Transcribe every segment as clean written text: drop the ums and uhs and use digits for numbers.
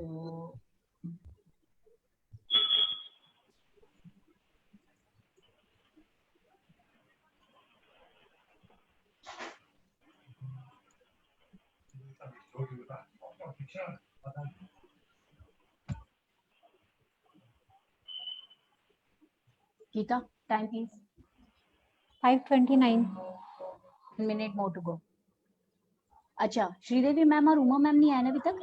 So Geeta, time please. 5:29. 1 minute more to go. अच्छा, Sridevi ma'am और Uma ma'am नहीं आए ना अभी तक?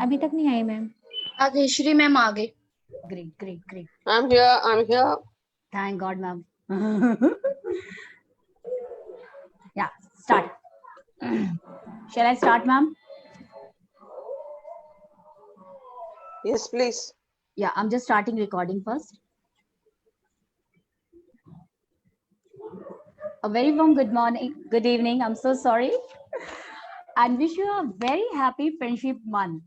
अभी तक नहीं आई मैम. आ गई श्री मैम आ गई. Great, great, great. I'm here. Thank God, ma'am. Yeah, start. Shall I start, ma'am? Yes, please. Yeah, I'm just starting recording first. A very warm good morning, good evening. I'm so sorry. And wish you a very happy Friendship Month.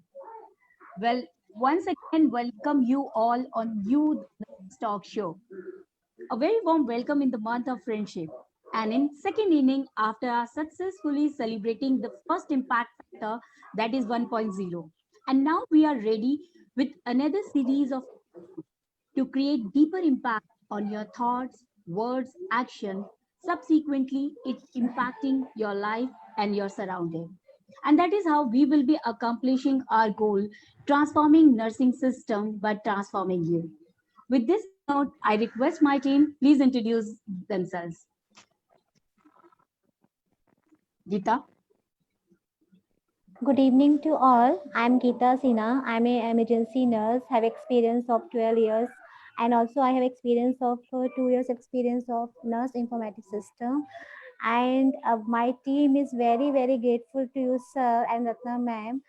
Well, once again, welcome you all on You Talk Show. A very warm welcome in the month of friendship. And in second inning, after successfully celebrating the first impact factor, that is 1.0. And now we are ready with another series of to create deeper impact on your thoughts, words, action. Subsequently, it's impacting your life and your surrounding. And that is how we will be accomplishing our goal, transforming nursing system by transforming you. With this note, I request my team, please introduce themselves. Geeta. Good evening to all. I'm Geeta Sinha. I'm an emergency nurse, have experience of 12 years, and also I have experience of 2 years experience of nurse informatics system. And my team is very, very grateful to you, sir, and Ratna ma'am.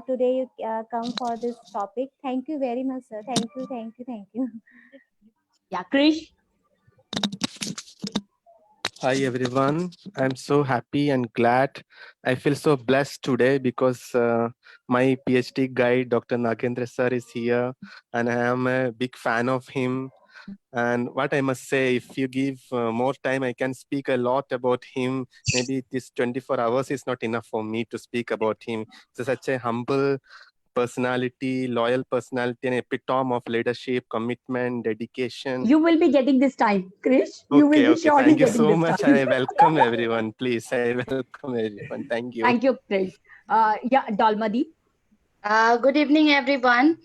Today you come for this topic. Thank you very much, sir. Thank you, thank you, thank you. Yeah, Krish. Hi everyone, I'm so happy and glad. I feel so blessed today because my PhD guide Dr. Nagendra sir is here and I am a big fan of him. And what I must say, if you give more time, I can speak a lot about him. Maybe this 24 hours is not enough for me to speak about him. He's such a humble personality, loyal personality, and epitome of leadership, commitment, dedication. You will be getting this time, Krish. You will be surely Thank you getting so this much. time. I welcome everyone. Please, I welcome everyone. Thank you. Thank you, Krish. Yeah, Dalmadi. Good evening, everyone.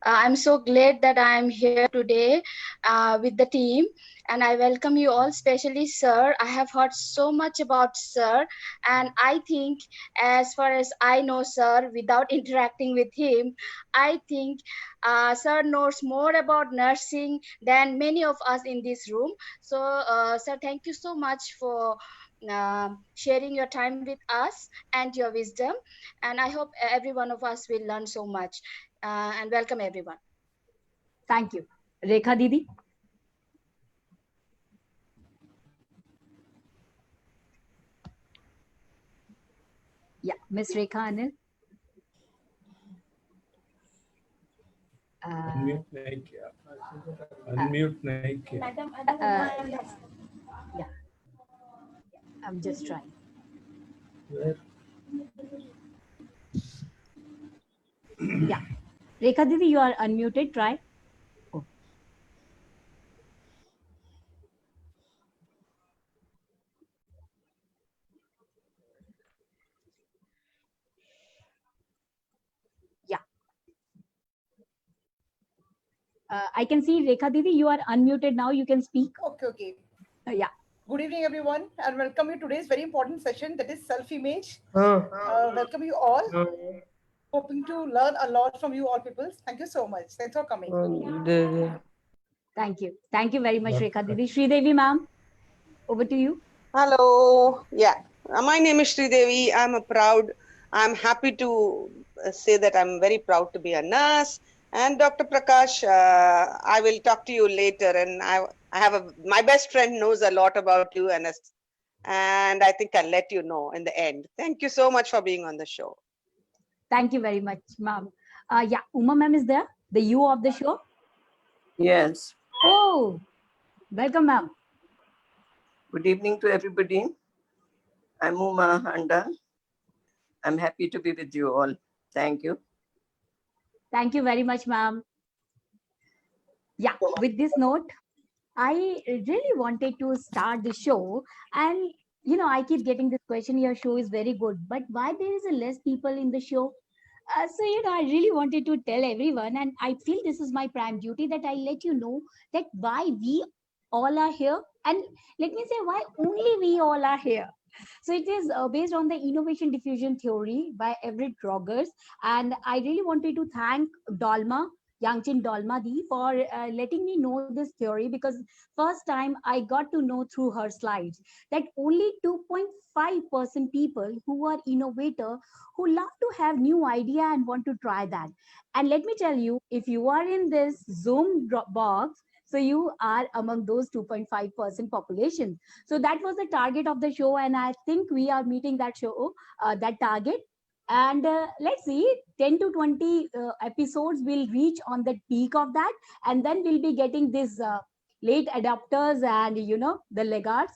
I'm so glad that I'm here today with the team, and I welcome you all, especially Sir. I have heard so much about Sir, and I think, as far as I know Sir, without interacting with him, I think Sir knows more about nursing than many of us in this room. So, Sir, thank you so much for sharing your time with us and your wisdom, and I hope every one of us will learn so much. And welcome everyone. Thank you. Rekha Didi. Yeah, Miss Rekha Anil. Unmute mic. Unmute mic. Yeah, I'm just trying. Where? Yeah, Rekha Didi, you are unmuted. Try. Oh. Yeah. I can see Rekha Didi, you are unmuted now. You can speak. Okay. Yeah. Good evening, everyone, and welcome you to today's very important session, that is self-image. Welcome you all. Hoping to learn a lot from you all people. Thank you so much. Thanks for coming. Thank you. Thank you very much, Rekha Didi. Sridevi ma'am, over to you. Hello. Yeah. My name is Sridevi. I'm happy to say that I'm very proud to be a nurse. And Dr. Prakash, I will talk to you later. And I have my best friend knows a lot about you, and I think I'll let you know in the end. Thank you so much for being on the show. Thank you very much, ma'am. Yeah, Uma ma'am is there, the you of the show. Yes. Oh, welcome, ma'am. Good evening to everybody. I'm Uma Handa. I'm happy to be with you all. Thank you. Thank you very much, ma'am. Yeah, with this note, I really wanted to start the show, and I keep getting this question. Your show is very good, but why there is a less people in the show? So I really wanted to tell everyone, and I feel this is my prime duty that I let you know that why we all are here, and let me say why only we all are here. So it is based on the innovation diffusion theory by Everett Rogers, and I really wanted to thank Dalma. Yangchin Dolmadi for letting me know this theory, because first time I got to know through her slides that only 2.5% people who are innovator who love to have new idea and want to try that. And let me tell you, if you are in this Zoom box, so you are among those 2.5% population. So that was the target of the show, and I think we are meeting that that target. And let's see, 10 to 20 episodes will reach on the peak of that, and then we'll be getting these late adopters and the laggards.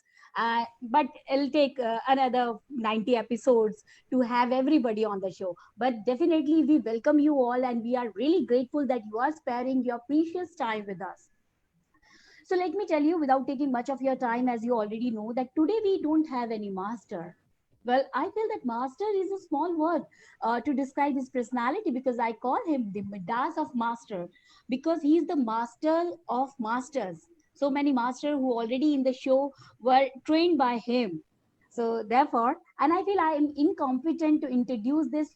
But it'll take another 90 episodes to have everybody on the show. But definitely we welcome you all, and we are really grateful that you are sparing your precious time with us. So let me tell you, without taking much of your time, as you already know, that today we don't have any master. Well, I feel that master is a small word to describe his personality, because I call him the Midas of master, because he is the master of masters. So many masters who already in the show were trained by him. So therefore, and I feel I am incompetent to introduce this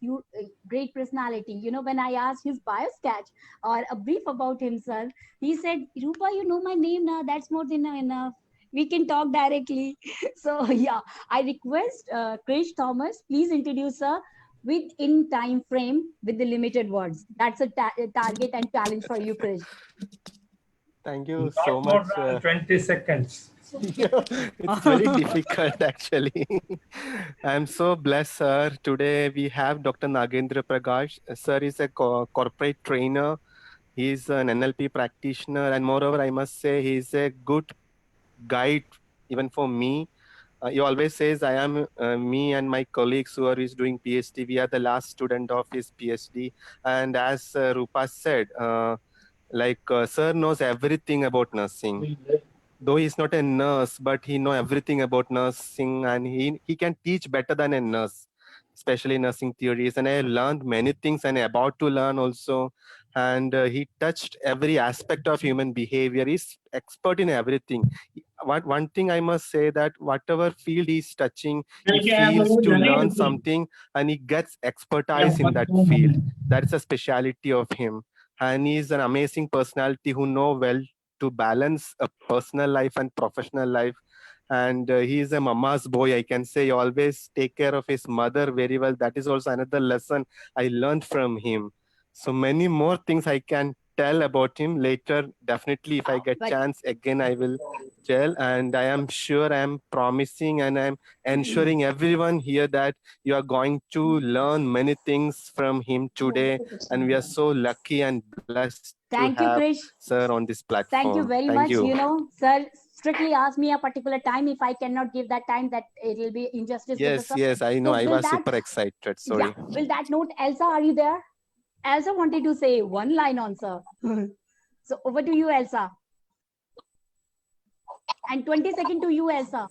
great personality. When I asked his bio sketch or a brief about himself, he said, Rupa, you know my name now. That's more than enough. We can talk directly. So yeah, I request Krish Thomas, please introduce her within time frame with the limited words. That's a target and challenge for you, Krish. Thank you Not so more much. than 20 seconds. It's very difficult, actually. I'm so blessed, sir. Today we have Dr. Nagendra Prakash. Sir is a corporate trainer. He's an NLP practitioner, and moreover, I must say he's a good guide even for me. He always says, I am me and my colleagues who are is doing PhD. We are the last student of his PhD. And as Rupa said, sir knows everything about nursing. Though he's not a nurse, but he know everything about nursing, and he can teach better than a nurse, especially nursing theories. And I learned many things, and about to learn also. And he touched every aspect of human behavior. He's expert in everything. One thing I must say, that whatever field he's touching, he feels to learn something, and he gets expertise in that field. That's a speciality of him. And he's an amazing personality who know well to balance a personal life and professional life. And he is a mama's boy, I can say. He always take care of his mother very well. That is also another lesson I learned from him. So many more things I can tell about him later. Definitely, if I get chance again, I will tell. And I am sure, I am promising, and I'm ensuring everyone here that you are going to learn many things from him today. And we are so lucky and blessed to Thank you, have Krish. sir on this platform. Thank you very Thank much. you. Sir strictly asked me a particular time. If I cannot give that time, that it will be injustice with the sir. Yes, I know. So I was super excited. Sorry. Yeah, will that note, Elsa, are you there? Elsa wanted to say one line on sir. So over to you, Elsa. And 20 seconds to you, Elsa.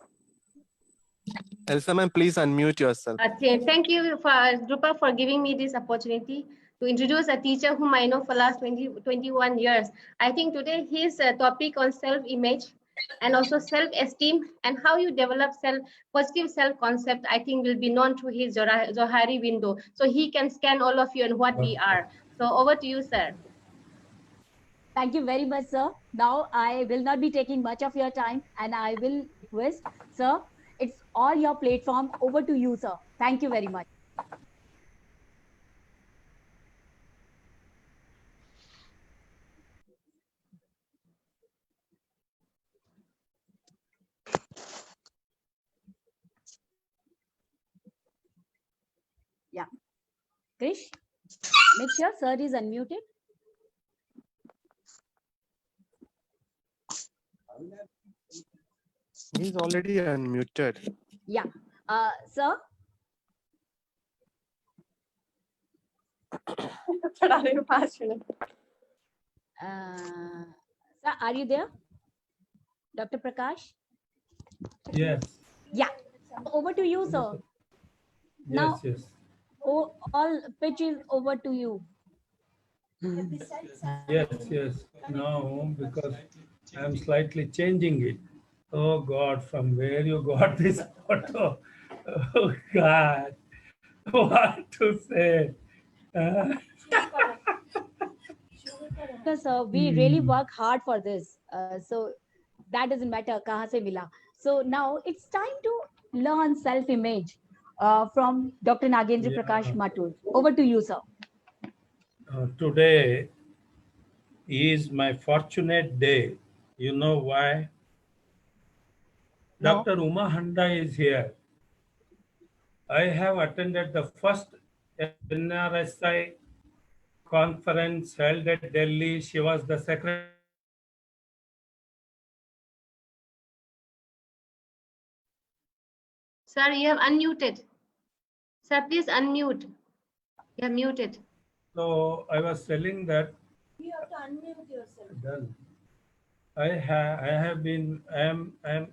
Elsa, ma'am, please unmute yourself. Thank you, Drupa, for giving me this opportunity to introduce a teacher whom I know for last 21 years. I think today his topic on self-image and also self-esteem and how you develop positive self-concept, I think will be known through his Johari window. So he can scan all of you and what we are. So over to you, sir. Thank you very much, sir. Now I will not be taking much of your time, and I will request, sir, it's all your platform. Over to you, sir. Thank you very much. Yeah. Krish, make sure sir is unmuted. He's already unmuted. Yeah. Sir? Sir, are you there? Dr. Prakash? Yes. Yeah. Over to you, sir. Now, Yes. all pitch is over to you. Yes. Now, because I'm slightly changing it. Oh God, from where you got this photo? Oh God, what to say? Uh, Because we really work hard for this. So that doesn't matter kahan se mila. So now it's time to learn self-image from Dr. Nagendra Prakash yeah. Mathur. Over to you, sir. Today is my fortunate day. You know why? No. Dr. Uma Handa is here. I have attended the first NRSI conference held at Delhi. She was the secretary. Sir, you have unmuted. Sir, please unmute. You are muted. So I was telling that You have to unmute yourself. done.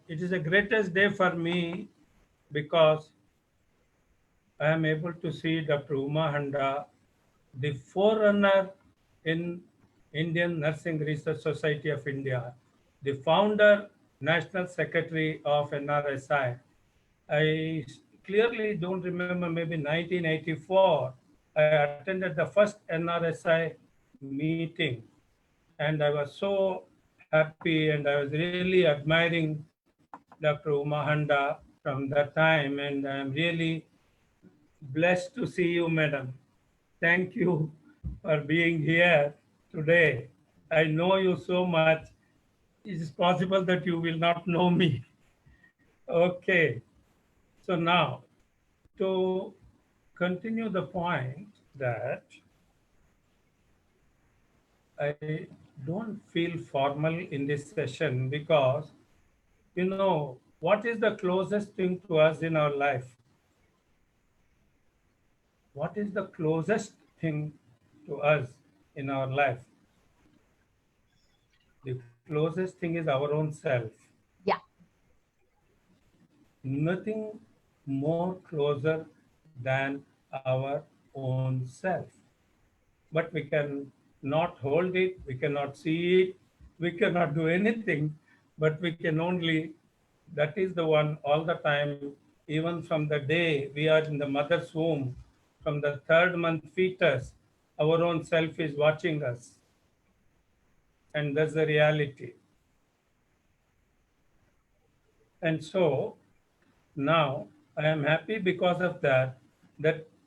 It is the greatest day for me because I am able to see Dr. Uma Handa, the forerunner in Indian Nursing Research Society of India, the founder, National Secretary of NRSI. I clearly don't remember, maybe 1984, I attended the first NRSI meeting and I was so happy and I was really admiring Dr. Uma Handa from that time, and I'm really blessed to see you, madam. Thank you for being here today. I know you so much. It is possible that you will not know me. Okay. So now, to continue the point that I don't feel formal in this session because, you know, what is the closest thing to us in our life? What is the closest thing to us in our life? The closest thing is our own self. Yeah. Nothing more closer than our own self. But we can not hold it, we cannot see it, we cannot do anything, but we can only, that is the one all the time, even from the day we are in the mother's womb, from the third month fetus, our own self is watching us. And that's the reality. And so now I am happy because of that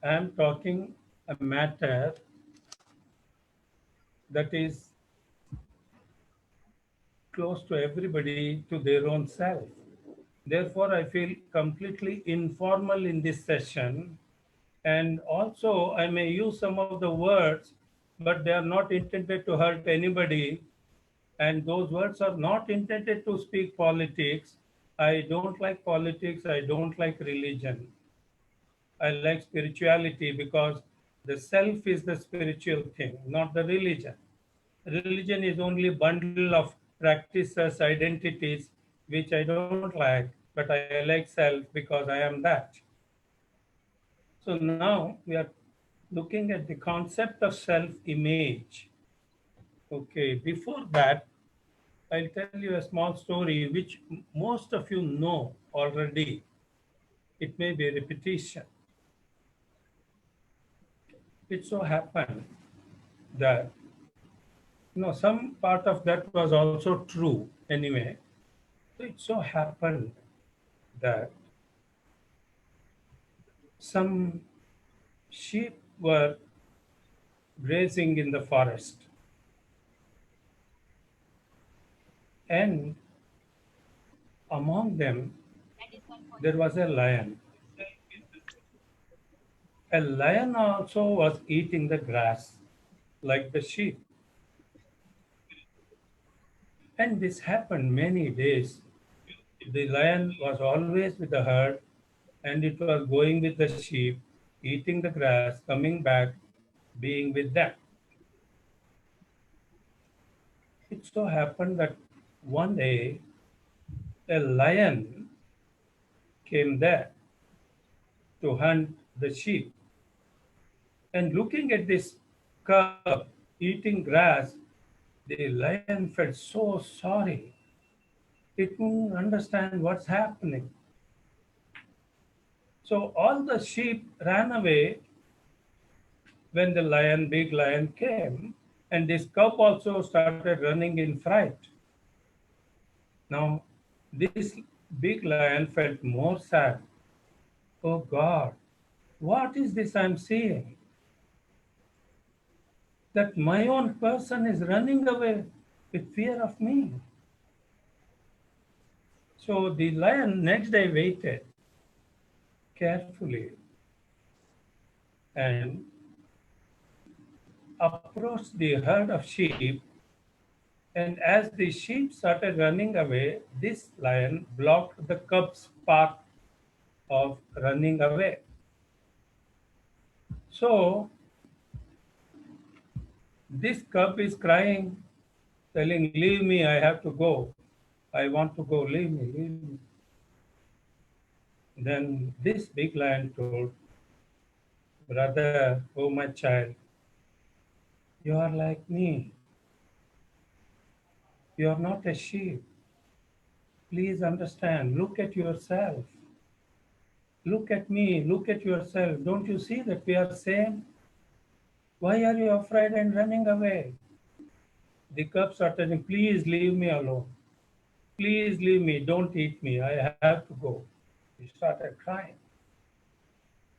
I am talking a matter that is close to everybody, to their own self. Therefore, I feel completely informal in this session. And also, I may use some of the words, but they are not intended to hurt anybody. And those words are not intended to speak politics. I don't like politics. I don't like religion. I like spirituality because the self is the spiritual thing, not the religion. Religion is only a bundle of practices, identities, which I don't like, but I like self because I am that. So now we are looking at the concept of self-image. Okay, before that, I'll tell you a small story which most of you know already. It may be a repetition. It so happened that, some part of that was also true anyway. It so happened that some sheep were grazing in the forest. And among them, there was a lion. A lion also was eating the grass like the sheep. And this happened many days. The lion was always with the herd and it was going with the sheep, eating the grass, coming back. being with them. It so happened that one day a lion came there to hunt the sheep. And looking at this cub eating grass, the lion felt so sorry. It couldn't understand what's happening. So all the sheep ran away when the lion, big lion came, and this cub also started running in fright. Now, this big lion felt more sad. Oh God, what is this I'm seeing? That my own person is running away with fear of me. So the lion next day waited carefully and approached the herd of sheep. And as the sheep started running away, this lion blocked the cub's path of running away. So this cub is crying, telling, leave me, I have to go. I want to go, leave me, leave me. Then this big lion told, brother, oh my child, you are like me. You are not a sheep. Please understand, look at yourself. Look at me, look at yourself. Don't you see that we are same? Why are you afraid and running away? The cub started saying, please leave me alone. Please leave me, don't eat me, I have to go. He started crying.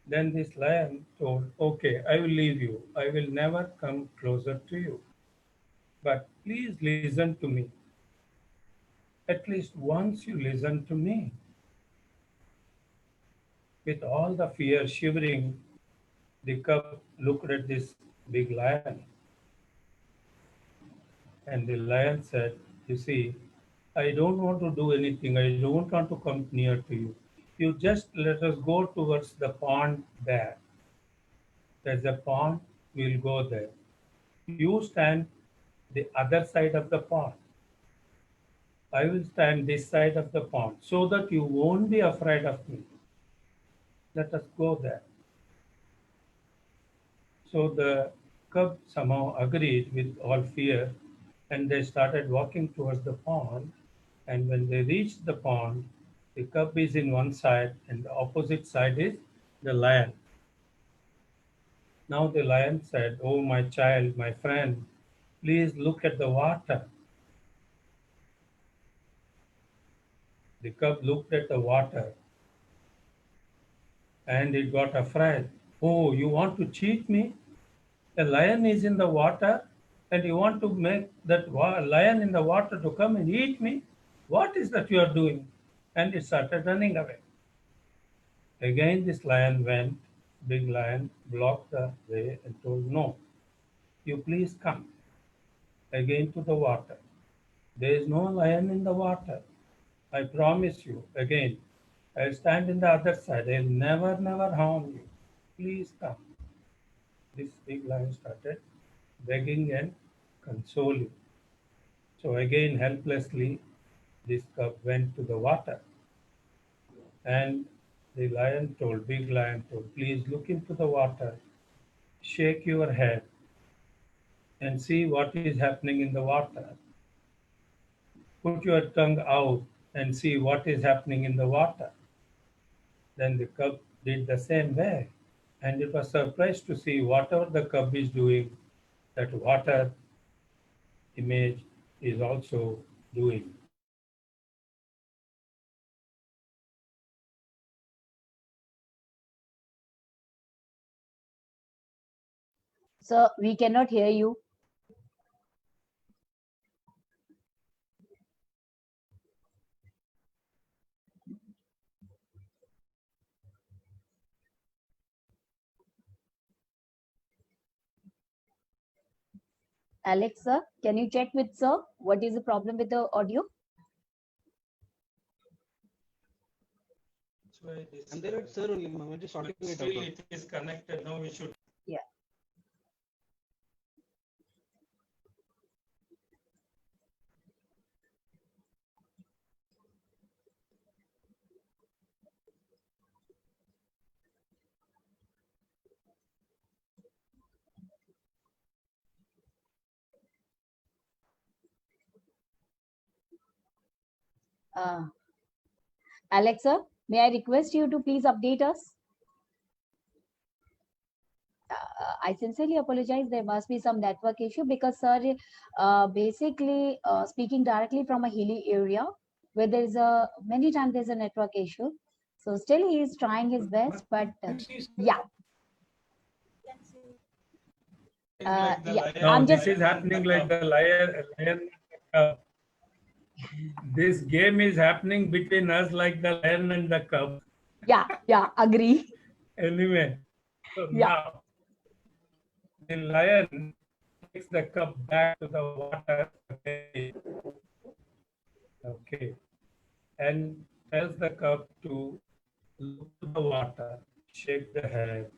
Then this lion told, okay, I will leave you. I will never come closer to you. But please listen to me. At least once you listen to me. With all the fear shivering, the cub looked at this big lion. And the lion said, you see, I don't want to do anything. I don't want to come near to you. You just let us go towards the pond there. There's a pond, we'll go there. You stand the other side of the pond. I will stand this side of the pond so that you won't be afraid of me. Let us go there. So the cub somehow agreed with all fear, and they started walking towards the pond. And when they reached the pond, the cub is in one side and the opposite side is the lion. Now the lion said, oh my child, my friend, please look at the water. The cub looked at the water and it got afraid. Oh, you want to cheat me? A lion is in the water and you want to make that lion in the water to come and eat me? What is that you are doing? And it started running away. Again, this lion went, big lion blocked the way and told, no, you please come again to the water. There is no lion in the water. I promise you, again, I'll stand in the other side. I'll never, never harm you. Please come. This big lion started begging and consoling. So again, helplessly, this cub went to the water. And the lion told, big lion told, please look into the water, shake your head, and see what is happening in the water. Put your tongue out and see what is happening in the water. Then the cub did the same way. And it was surprised to see whatever the cub is doing, that water image is also doing. Sir, we cannot hear you. Alex, sir, can you check with sir? What is the problem with the audio? I'm there, sir, only. I'm just sorting it out. It is connected. Now we should. Yeah. Alexa, may I request you to please update us? I sincerely apologize. There must be some network issue because sir, basically speaking directly from a hilly area where there's many times there's a network issue. So still he is trying his best, but yeah. Yeah, No, I'm this just is happening like the lion. This game is happening between us like the lion and the cub. yeah, agree. Anyway, so Yeah. now the lion takes the cub back to the water. Okay. And tells the cub to look to the water, shake the head,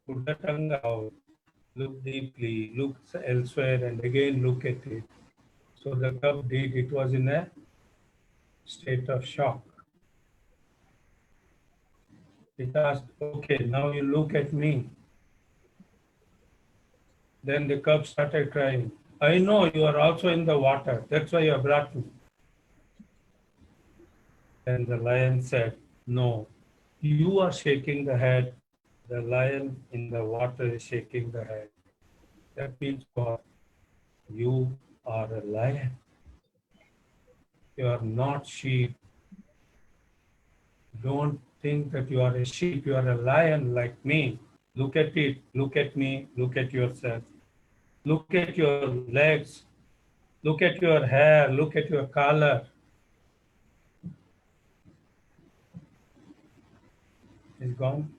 put the tongue out, look deeply, look elsewhere, and again look at it. So the cub did. It was in a state of shock. It asked, okay, now you look at me. Then the cub started crying. I know you are also in the water. That's why you have brought me. And the lion said, no, you are shaking the head. The lion in the water is shaking the head. That means what? You are a lion. You are not sheep. Don't think that you are a sheep. You are a lion like me. Look at it. Look at me. Look at yourself. Look at your legs. Look at your hair. Look at your color. It's gone?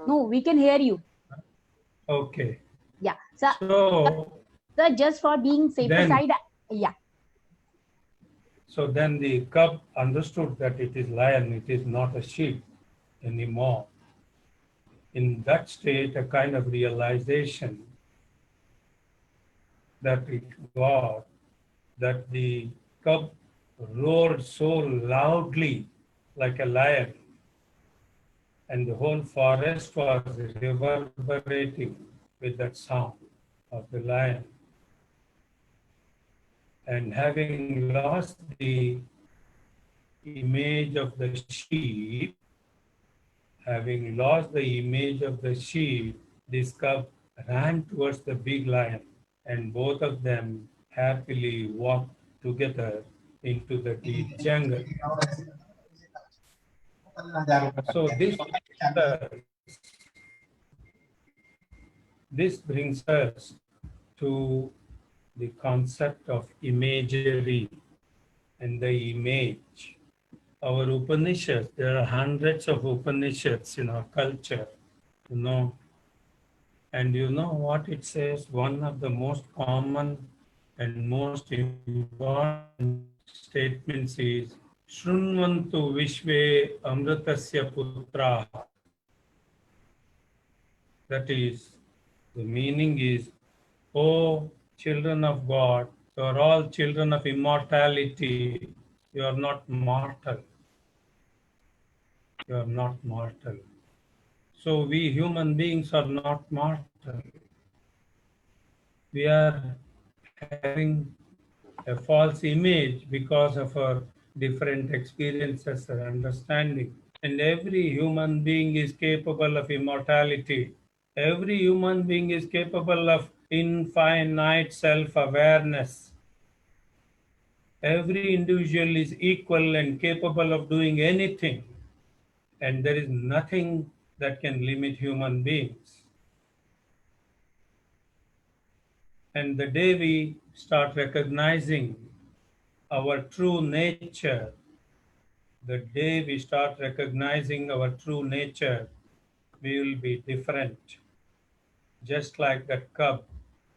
No, we can hear you. Okay. Yeah. So, So just for being safer then- side, yeah. So then the cub understood that it is lion, it is not a sheep anymore. In that state, a kind of realization that it got, that the cub roared so loudly like a lion, and the whole forest was reverberating with that sound of the lion. And having lost the image of the sheep, this cub ran towards the big lion, and both of them happily walked together into the deep jungle. So this brings us to the concept of imagery and the image. Our Upanishads, there are hundreds of Upanishads in our culture, you know. And you know what it says? One of the most common and most important statements is, Shrunvantu Vishve Amritasya Putra. That is, the meaning is, oh, children of God, you are all children of immortality. You are not mortal. You are not mortal. So we human beings are not mortal. We are having a false image because of our different experiences and understanding. And every human being is capable of immortality. Every human being is capable of infinite self-awareness. Every individual is equal and capable of doing anything. And there is nothing that can limit human beings. And the day we start recognizing our true nature, the day we start recognizing our true nature, we will be different. Just like that cub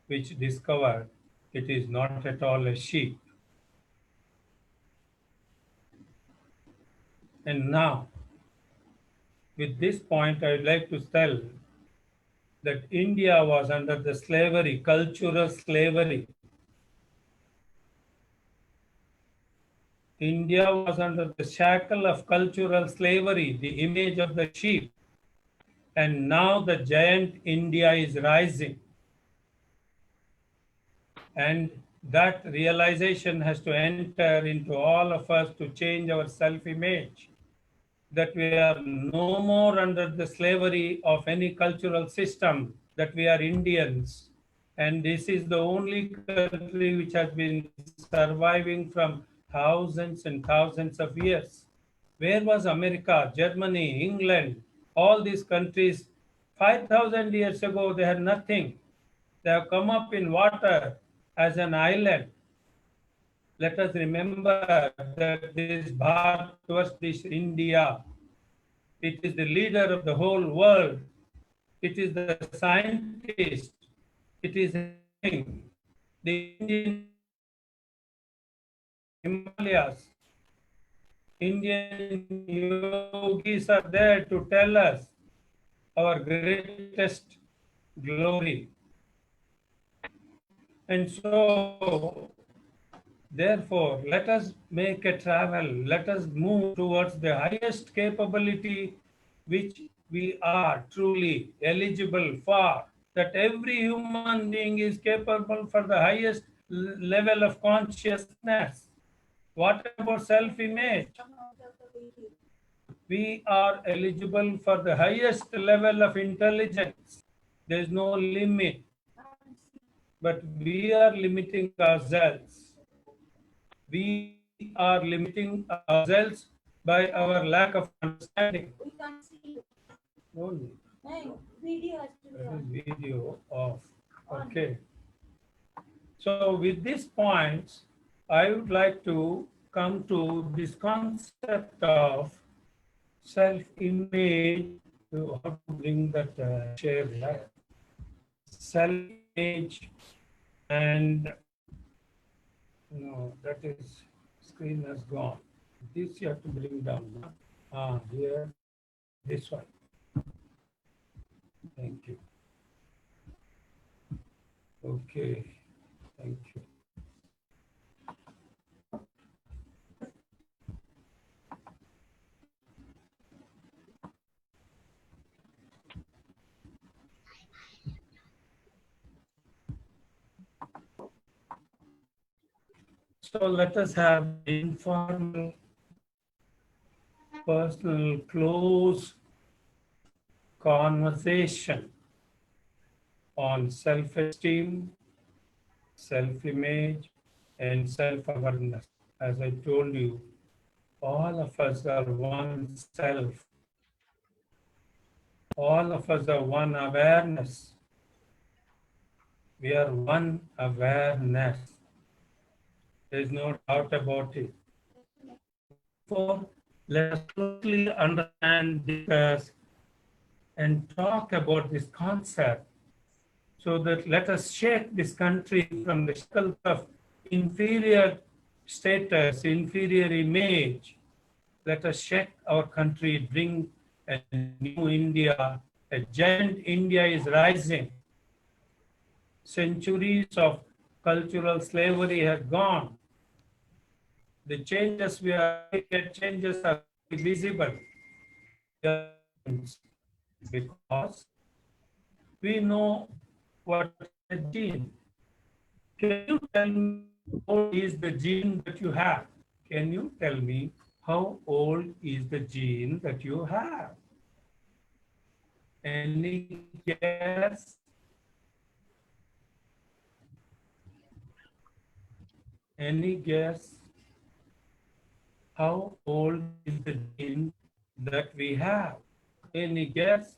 which discovered it is not at all a sheep. And now, with this point, I would like to tell that India was under the slavery, cultural slavery. India was under the shackle of cultural slavery, the image of the sheep. And now the giant India is rising. And that realization has to enter into all of us to change our self-image, that we are no more under the slavery of any cultural system, that we are Indians. And this is the only country which has been surviving from thousands and thousands of years. Where was America, Germany, England, all these countries? 5,000 years ago, they had nothing. They have come up in water as an island. Let us remember that this Bharat was this India. It is the leader of the whole world. It is the scientist. It is the Indian Himalayas. Indian yogis are there to tell us our greatest glory. And so, therefore, let us make a travel. Let us move towards the highest capability which we are truly eligible for. That every human being is capable for the highest level of consciousness. What about self-image? We are eligible for the highest level of intelligence. There is no limit. But we are limiting ourselves. We are limiting ourselves by our lack of understanding. We can't see you. No, Video has to be on. video off. Okay. So with these points, I would like to come to this concept of self-image. How to bring that share there? Self-image, and no, that is screen has gone. This you have to bring down. Here, this one. Thank you. Okay, thank you. So let us have informal, personal, close conversation on self-esteem, self-image, and self-awareness. As I told you, all of us are one self. All of us are one awareness. We are one awareness. There is no doubt about it. Therefore, let us closely understand, discuss, and talk about this concept so that let us shake this country from the shackles of inferior status, inferior image. Let us shake our country, bring a new India. A giant India is rising. Centuries of cultural slavery have gone. The changes we are making, changes are visible because we know what a gene. Can you tell me what is the gene that you have? Can you tell me how old is the gene that you have? Any guess? Any guess? How old is the gene that we have? Any guess?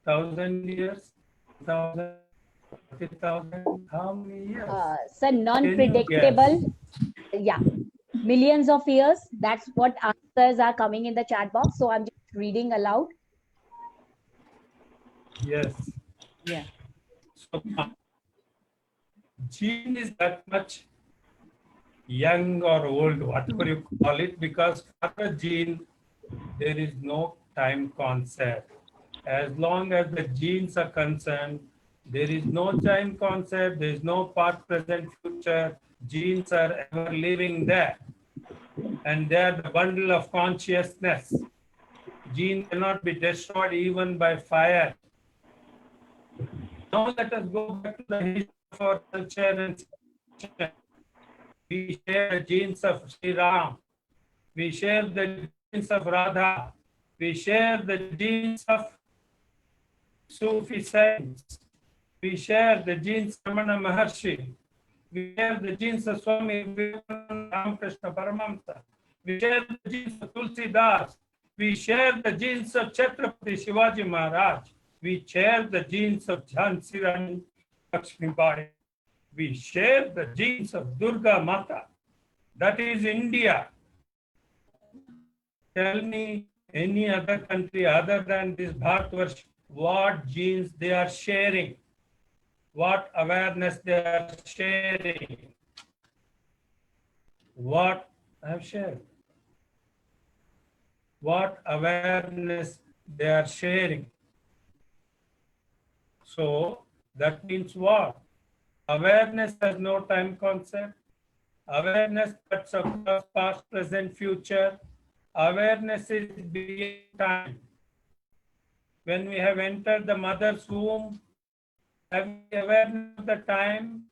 1,000 years? 1,000? 40,000? How many years? Sir, non-predictable. Yeah, millions of years. That's what answers are coming in the chat box. So I'm just reading aloud. Yes. Yeah. So gene is that much young or old, whatever you call it, because for a gene, there is no time concept. As long as the genes are concerned, there is no time concept, there is no past, present, future. Genes are ever living there. And they are the bundle of consciousness. Gene cannot be destroyed even by fire. Now let us go back to the history of our culture and We share the genes of Sri Ram. We share the genes of Radha. We share the genes of Sufi saints. We share the genes of Ramana Maharshi. We share the genes of Swami Vivekananda Ramakrishna Paramahamsa. We share the genes of Tulsi Das. We share the genes of Chhatrapati Shivaji Maharaj. We share the genes of Jhansi Rani Lakshmi Bai. We share the genes of Durga Mata. That is India. Tell me any other country other than this Bharatvarsh, what genes they are sharing, what awareness they are sharing, what I have shared, what awareness they are sharing. So that means what? Awareness has no time concept. Awareness cuts across past, present, future. Awareness is beyond time. When we have entered the mother's womb, have we awareness of the time?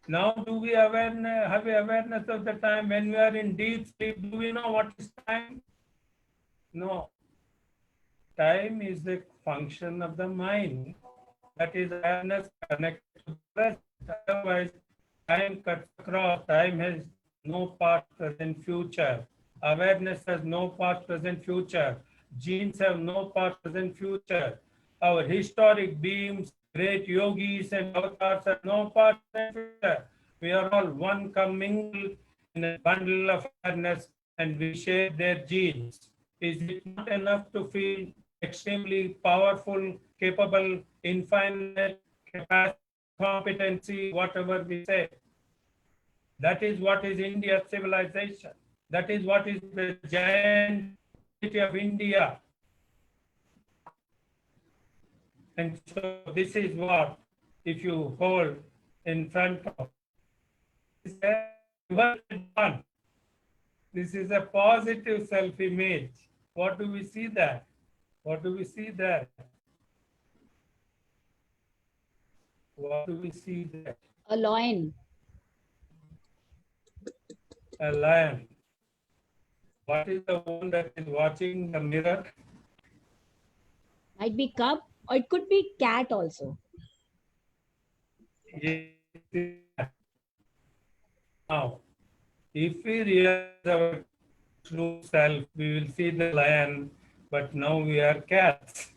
Now do we have awareness of the time when we are in deep sleep? Do we know what is time? No. Time is the function of the mind. That is awareness connected to the present. Otherwise, time cuts across. Time has no past, present, future. Awareness has no past, present, future. Genes have no past, present, future. Our historic beings, great yogis and avatars have no past, present, future. We are all one commingled in a bundle of awareness and we share their genes. Is it not enough to feel extremely powerful, capable, infinite capacity, competency, whatever we say? That is what is India's civilization. That is what is the giant city of India. And so this is what, if you hold in front of, one. This is a positive self-image. What do we see there? What do we see there? What do we see there? A lion. A lion. What is the one that is watching the mirror? Might be cub or it could be cat also. Yes. Now, if we realize our true self, we will see the lion, but now we are cats.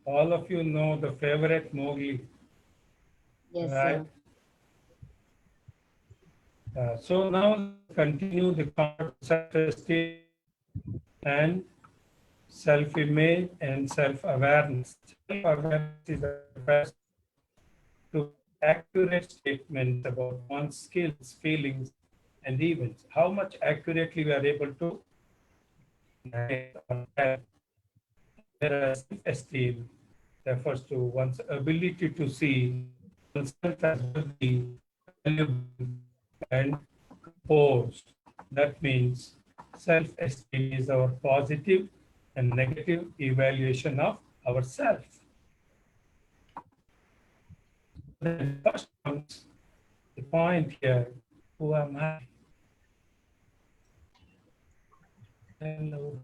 All of you know the favorite Mowgli. Yes, right? sir. So now continue the self-esteem and self-image and self-awareness. Self-awareness is the best to accurate statements about one's skills, feelings, and events. How much accurately we are able to narrate or tell. Whereas self-esteem refers to one's ability to see oneself as worthy, valuable, and composed. That means self-esteem is our positive and negative evaluation of ourselves. Then first comes the point here, who am I? Hello.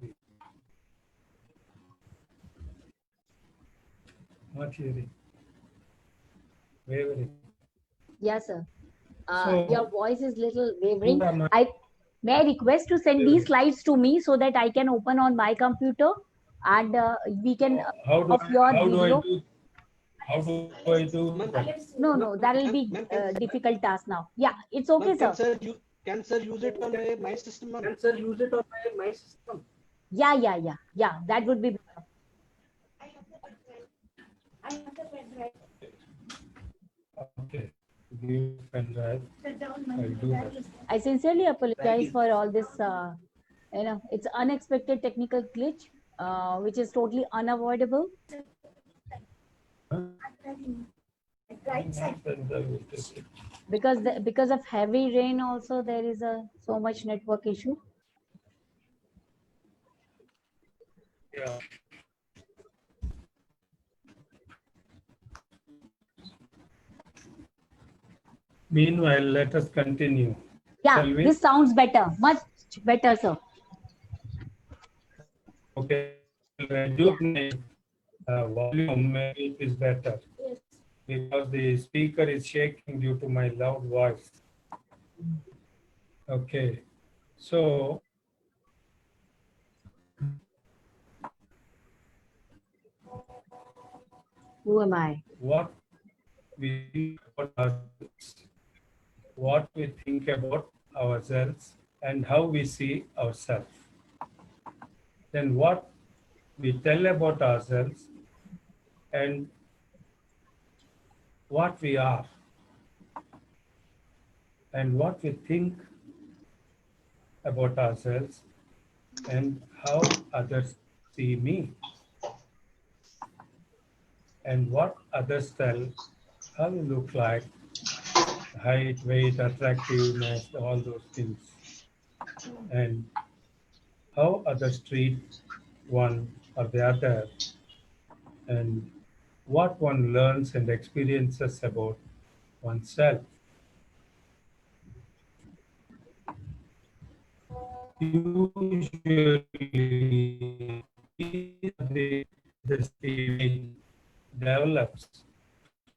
Not hearing. Wavering. Yes, sir. So, Your voice is little wavering. who am I? May I request to send these slides to me so that I can open on my computer and we can How do of your I video. do that? No, that will be difficult task now. Yeah, it's okay, sir. Can sir use it on my system? Can sir use it on my system? Yeah. That would be better. I have the pen drive. Okay. Give pen drive. I'll do that. I sincerely apologize for all this. It's unexpected technical glitch, which is totally unavoidable. Right side. Because of heavy rain, also there is so much network issue. Yeah. Meanwhile, let us continue. Yeah, Shall we? this sounds better, much better, sir. Okay, reduce my volume, maybe it is better. Yes. Because the speaker is shaking due to my loud voice. Okay, so Who am I? what we think about ourselves, what we think about ourselves, and how we see ourselves. Then what we tell about ourselves and what we are, and what we think about ourselves and how others see me, and what others tell how you look like, height, weight, attractiveness, all those things, and how others treat one or the other, and what one learns and experiences about oneself. Usually, this image develops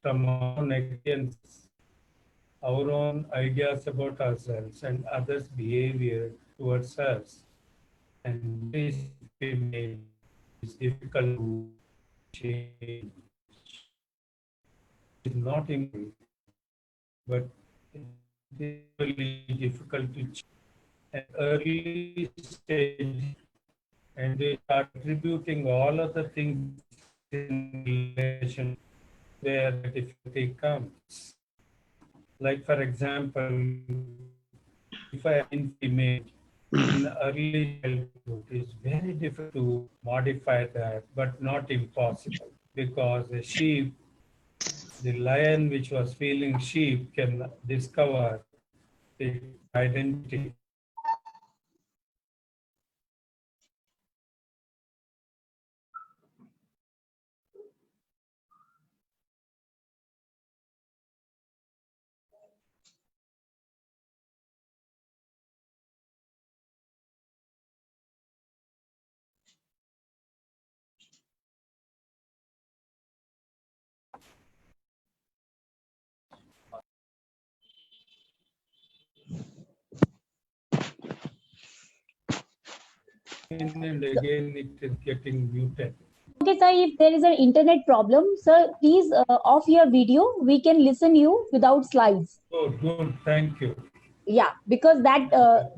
from our own experiences, our own ideas about ourselves and others' behavior towards us. And this image is difficult to change. It's not impossible, but it is really difficult to change. At early stage, and they start attributing all of the things in relation where the difficulty comes. Like, for example, if I am female in early childhood, it's very difficult to modify that, but not impossible, because a sheep, the lion which was feeling sheep, can discover the identity. And again, it is getting muted. Okay, sir, if there is an internet problem, sir, please off your video. We can listen you without slides. Oh, good. Thank you. Yeah, because that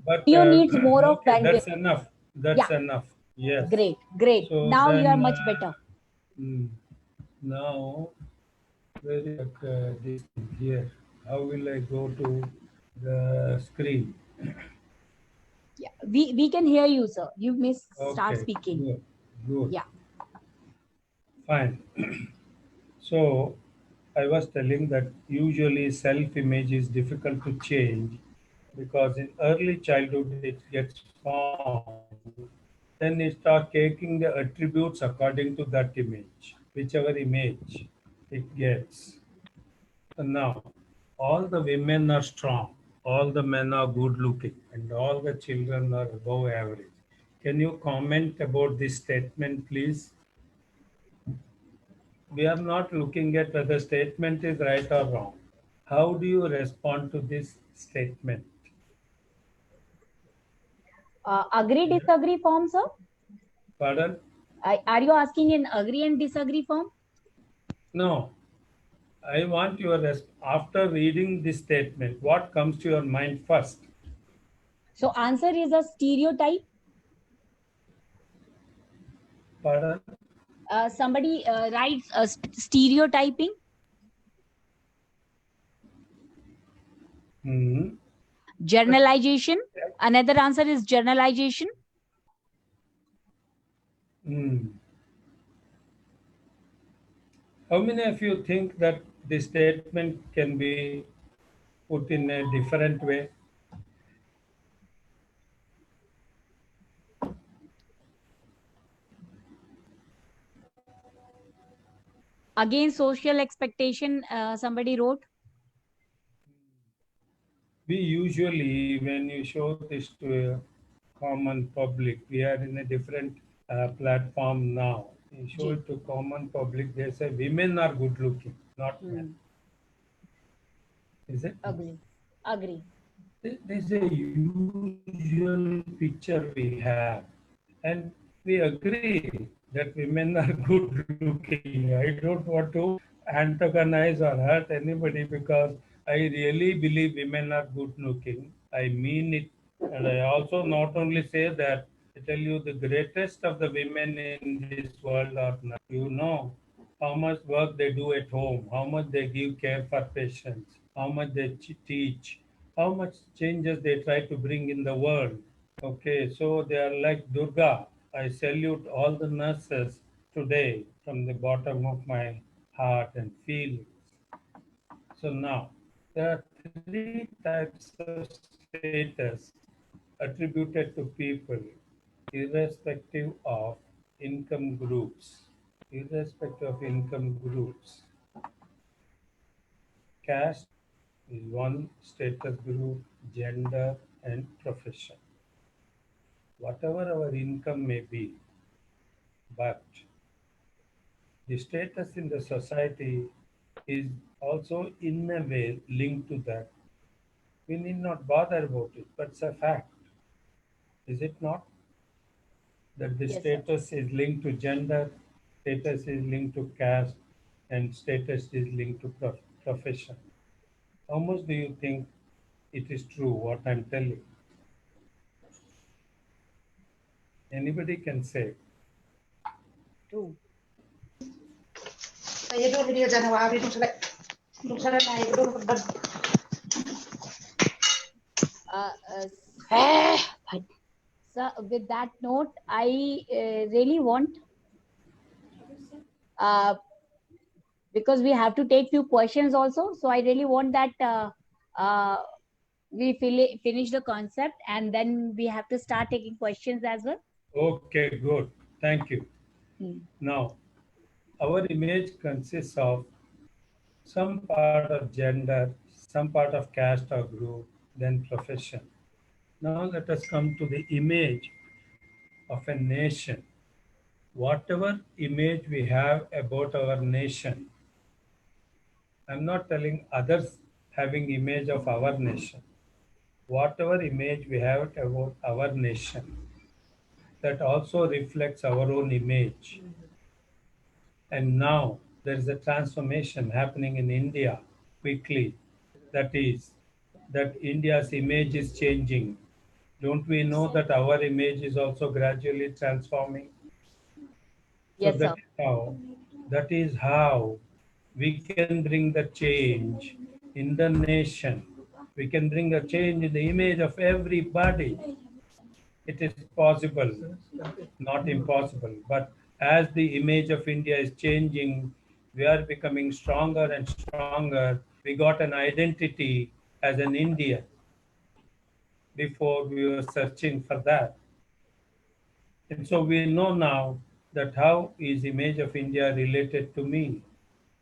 But video needs more of okay, bandwidth. that's enough. That's enough. Yes. Great, great. So Now you are then, much better. Now, where is this thing here? How will I go to the screen? Yeah, we can hear you, sir. You may start Okay, speaking. good, good. Yeah. Fine. So I was telling that usually self-image is difficult to change because in early childhood it gets formed. Then it starts taking the attributes according to that image, whichever image it gets. And now, all the women are strong, all the men are good looking, and all the children are above average. Can you comment about this statement, please? We are not looking at whether statement is right or wrong. How do you respond to this statement? Agree, disagree form, sir? Pardon? Are you asking in agree and disagree form? No. I want your after reading this statement, what comes to your mind first? So answer is a stereotype. Pardon? Somebody writes stereotyping. Generalization. Another answer is generalization. How many of you think that this statement can be put in a different way? Again, social expectation, somebody wrote. We usually, when you show this to a common public, we are in a different platform now. You show it to common public, they say women are good looking, not men. Is it? Agree. This is a usual picture we have, and we agree that women are good looking. I don't want to antagonize or hurt anybody because I really believe women are good looking. I mean it, and I also not only say that, I tell you the greatest of the women in this world are not. You know how much work they do at home, how much they give care for patients, how much they teach, how much changes they try to bring in the world. Okay, so they are like Durga. I salute all the nurses today from the bottom of my heart and feelings. So now, there are three types of status attributed to people irrespective of income groups. Irrespective of income groups. Caste is one status group, gender, and profession. Whatever our income may be, but the status in the society is also in a way linked to that. We need not bother about it, but it's a fact. Is it not? That the status is linked to gender, status is linked to caste, and status is linked to profession. How much do you think it is true what I'm telling? Anybody can say. True. Uh, uh, so with that note, I really want, because we have to take few questions also. So I really want that we finish the concept and then we have to start taking questions as well. Okay, good. Thank you. Now, our image consists of some part of gender, some part of caste or group, then profession. Now let us come to the image of a nation. Whatever image we have about our nation, I'm not telling others having image of our nation. Whatever image we have about our nation, that also reflects our own image. And now there is a transformation happening in India quickly. That is, that India's image is changing. Don't we know that our image is also gradually transforming? Yes, so that is how we can bring the change in the nation. We can bring a change in the image of everybody. It is possible, not impossible. But as the image of India is changing, we are becoming stronger and stronger. We got an identity as an Indian. Before we were searching for that. And so we know now that how is image of India related to me.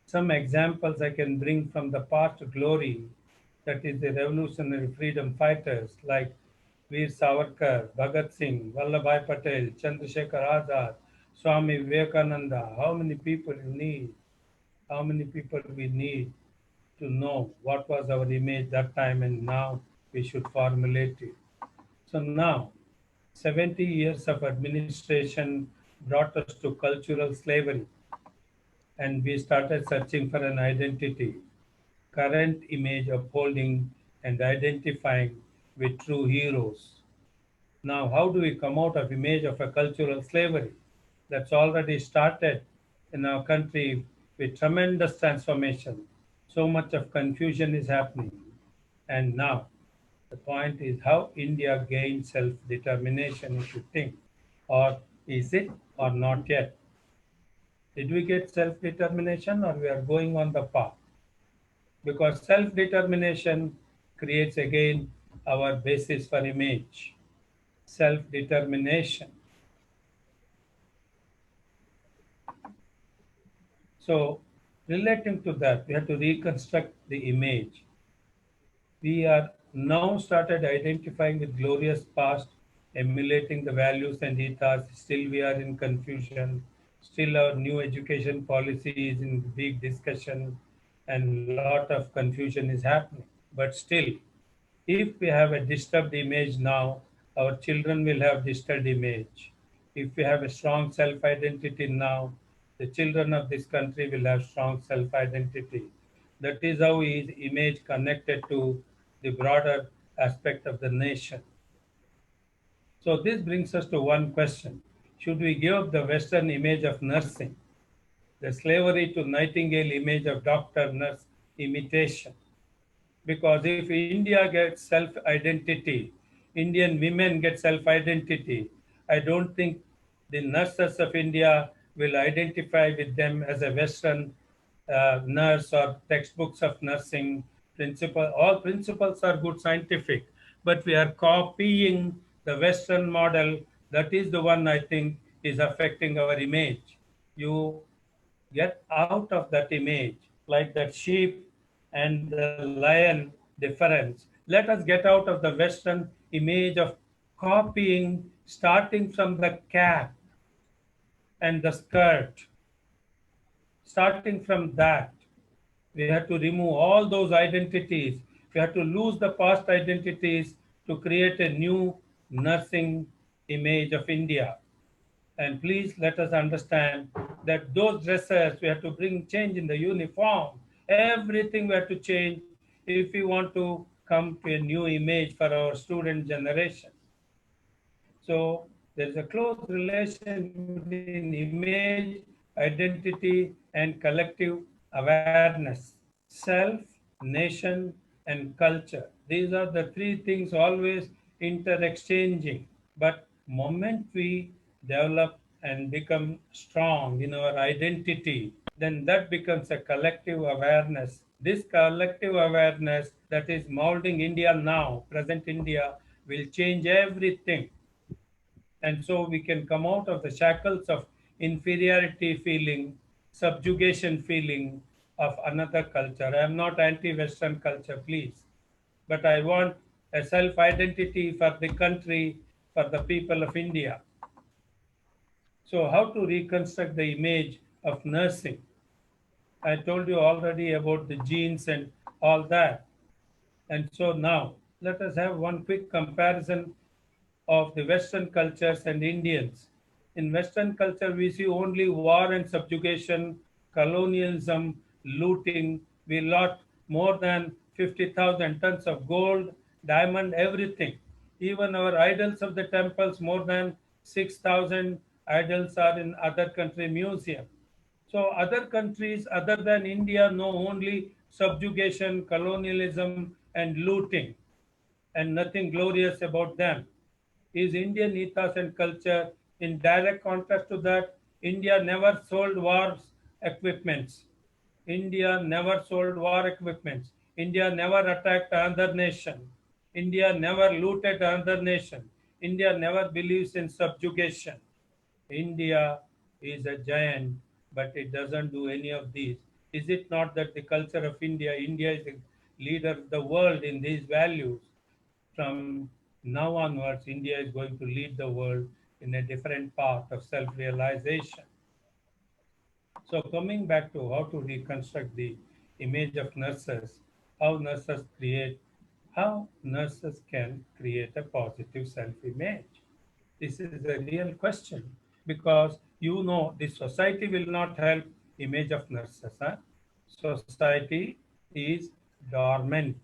Some examples I can bring from the past glory, that is the revolutionary freedom fighters like Veer Savarkar, Bhagat Singh, Vallabhbhai Patel, Chandrasekhar Azad, Swami Vivekananda. How many people you need? How many people we need to know what was our image that time, and now we should formulate it. So now, 70 years of administration brought us to cultural slavery, and we started searching for an identity, current image upholding and identifying with true heroes. Now, how do we come out of image of a cultural slavery that's already started in our country with tremendous transformation? So much of confusion is happening. And now, the point is how India gained self-determination, if you think, or is it or not yet? Did we get self-determination or we are going on the path? Because self-determination creates again our basis for image. Self-determination. So relating to that, we have to reconstruct the image. We are now started identifying with glorious past, emulating the values and ethos. Still we are in confusion. Still our new education policy is in big discussion and lot of confusion is happening. But still, if we have a disturbed image now, our children will have disturbed image. If we have a strong self-identity now, the children of this country will have strong self-identity. That is how is image connected to the broader aspect of the nation. So this brings us to one question. Should we give up the Western image of nursing, the slavery to Nightingale image of doctor nurse imitation? Because if India gets self-identity, Indian women get self-identity, I don't think the nurses of India will identify with them as a Western nurse or textbooks of nursing principle. All principles are good scientific, but we are copying the Western model. That is the one I think is affecting our image. You get out of that image, like that sheep and the lion difference. Let us get out of the Western image of copying, starting from the cap and the skirt. Starting from that, we have to remove all those identities. We have to lose the past identities to create a new nursing image of India. And please let us understand that those dresses, we have to bring change in the uniform. Everything we have to change if we want to come to a new image for our student generation. So there is a close relation between image, identity, and collective awareness. Self, nation, and culture. These are the three things always inter-exchanging. But moment we develop and become strong in our identity, then that becomes a collective awareness. This collective awareness that is molding India now, present India, will change everything. And so we can come out of the shackles of inferiority feeling, subjugation feeling of another culture. I am not anti-Western culture, please. But I want a self-identity for the country, for the people of India. So how to reconstruct the image of nursing? I told you already about the genes and all that. And so now let us have one quick comparison of the Western cultures and Indians. In Western culture, we see only war and subjugation, colonialism, looting. We lost more than 50,000 tons of gold, diamond, everything. Even our idols of the temples, more than 6,000 idols are in other country museum. So other countries other than India know only subjugation, colonialism, and looting, and nothing glorious about them. Is Indian ethos and culture in direct contrast to that? India never sold wars equipments. India never sold war equipments. India never attacked another nation. India never looted another nation. India never believes in subjugation. India is a giant, but it doesn't do any of these. Is it not that the culture of India, India is the leader of the world in these values? From now onwards, India is going to lead the world in a different path of self-realization. So coming back to how to reconstruct the image of nurses, how nurses can create a positive self-image. This is a real question, because you know the society will not help image of nurses. Society is dormant.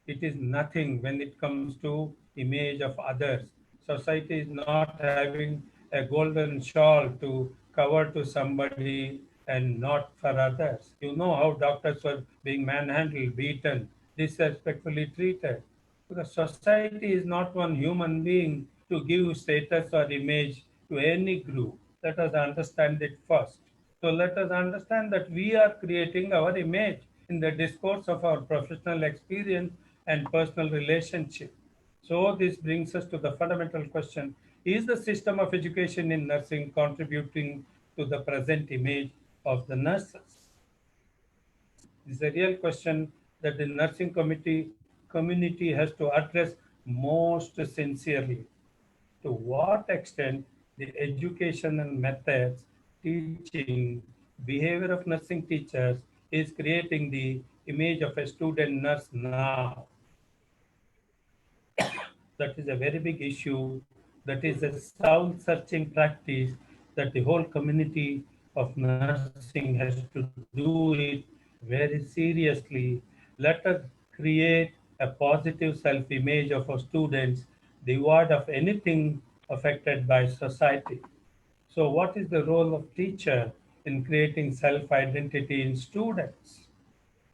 It is nothing when it comes to image of others. Society is not having a golden shawl to cover to somebody and not for others. You know how doctors were being manhandled, beaten, disrespectfully treated. Because society is not one human being to give status or image to any group. Let us understand it first. So let us understand that we are creating our image in the discourse of our professional experience and personal relationship. So this brings us to the fundamental question: is the system of education in nursing contributing to the present image of the nurses? This is a real question that the nursing committee community has to address most sincerely. To what extent the educational methods, teaching, behavior of nursing teachers is creating the image of a student nurse now. That is a very big issue. That is a soul-searching practice that the whole community of nursing has to do it very seriously. Let us create a positive self-image of our students, devoid of anything affected by society. So what is the role of teacher in creating self-identity in students?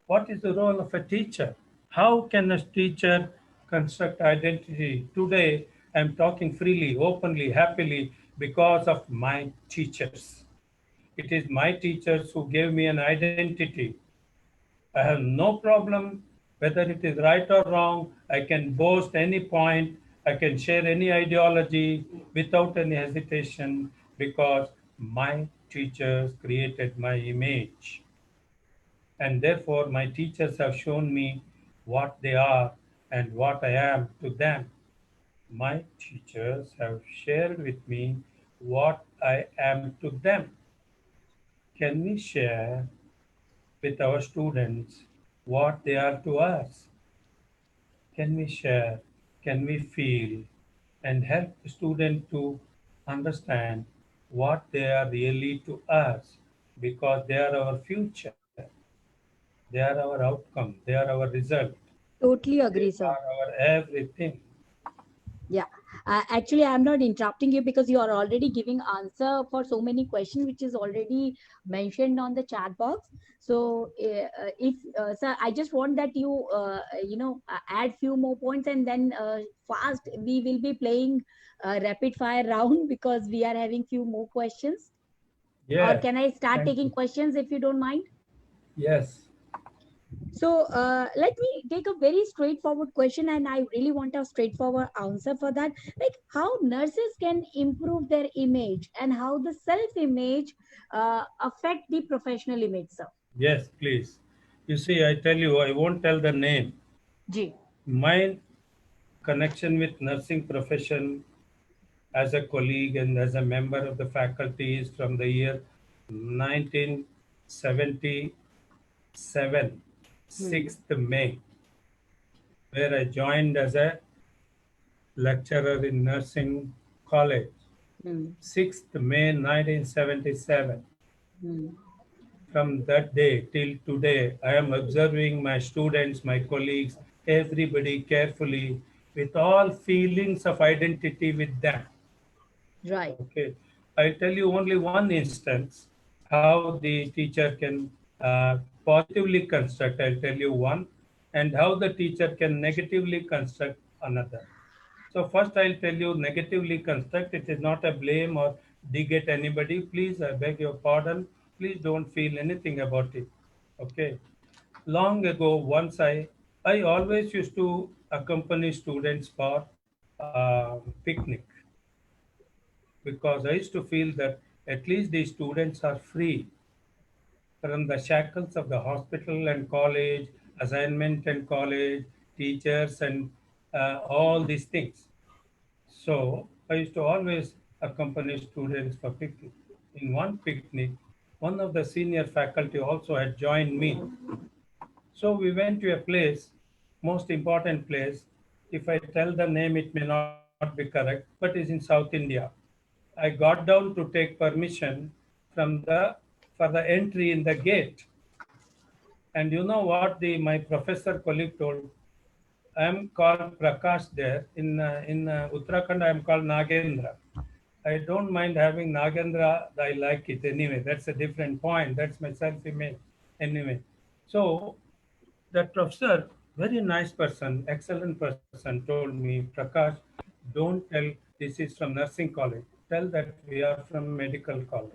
What is the role of a teacher? How can a teacher construct identity? Today, I'm talking freely, openly, happily because of my teachers. It is my teachers who gave me an identity. I have no problem whether it is right or wrong. I can boast any point. I can share any ideology without any hesitation because my teachers created my image. And therefore, my teachers have shown me what they are and what I am to them. My teachers have shared with me what I am to them. Can we share with our students what they are to us? Can we share? Can we feel and help the student to understand what they are really to us because they are our future, they are our outcome, they are our result, Totally they agree, sir. are our everything. Yeah. Actually, I'm not interrupting you because you are already giving answer for so many questions, which is already mentioned on the chat box. So, if sir, I just want that you add few more points, and then fast we will be playing rapid fire round because we are having few more questions. Or Yes, can I start thank taking you. questions if you don't mind? Yes, So let me take a very straightforward question, and I really want a straightforward answer for that. Like how nurses can improve their image and how the self-image affect the professional image, sir. yes, please. You see, I tell you, I won't tell the name. Ji. My connection with nursing profession as a colleague and as a member of the faculty is from the year 1977, 6th May, where I joined as a lecturer in nursing college. 6th May 1977. From that day till today, I am observing my students, my colleagues, everybody carefully with all feelings of identity with them. Right. Okay. I'll tell you only one instance how the teacher can positively construct. I'll tell you one, and how the teacher can negatively construct another. So first I'll tell you negatively construct. It is not a blame or dig at anybody. Please, I beg your pardon. Please don't feel anything about it. Okay. Long ago, once I always used to accompany students for picnic because I used to feel that at least the students are free from the shackles of the hospital and college, assignment and college, teachers and all these things. So I used to always accompany students for picnic. In one picnic, one of the senior faculty also had joined me. So we went to a place, most important place. If I tell the name, it may not be correct, but it's in South India. I got down to take permission for the entry in the gate. And you know what my professor colleague told? I am called Prakash there. In Uttarakhand, I am called Nagendra. I don't mind having Nagendra. I like it anyway. That's a different point. That's my self-image anyway. So that professor, very nice person, excellent person, told me, Prakash, don't tell this is from nursing college. Tell that we are from medical college.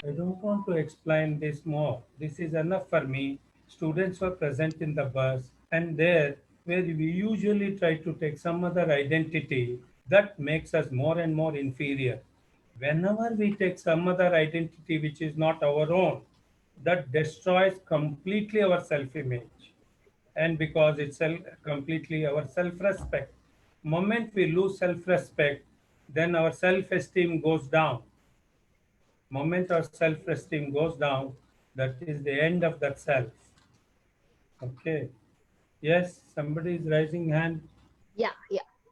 I don't want to explain this more. This is enough for me. Students were present in the bus, and there, where we usually try to take some other identity, that makes us more and more inferior. Whenever we take some other identity which is not our own, that destroys completely our self image. and because it's completely our self-respect. Moment we lose self-respect, then our self-esteem goes down. Moment our self-esteem goes down, that is the end of that self. Okay. Yes, somebody is raising hand. Yeah.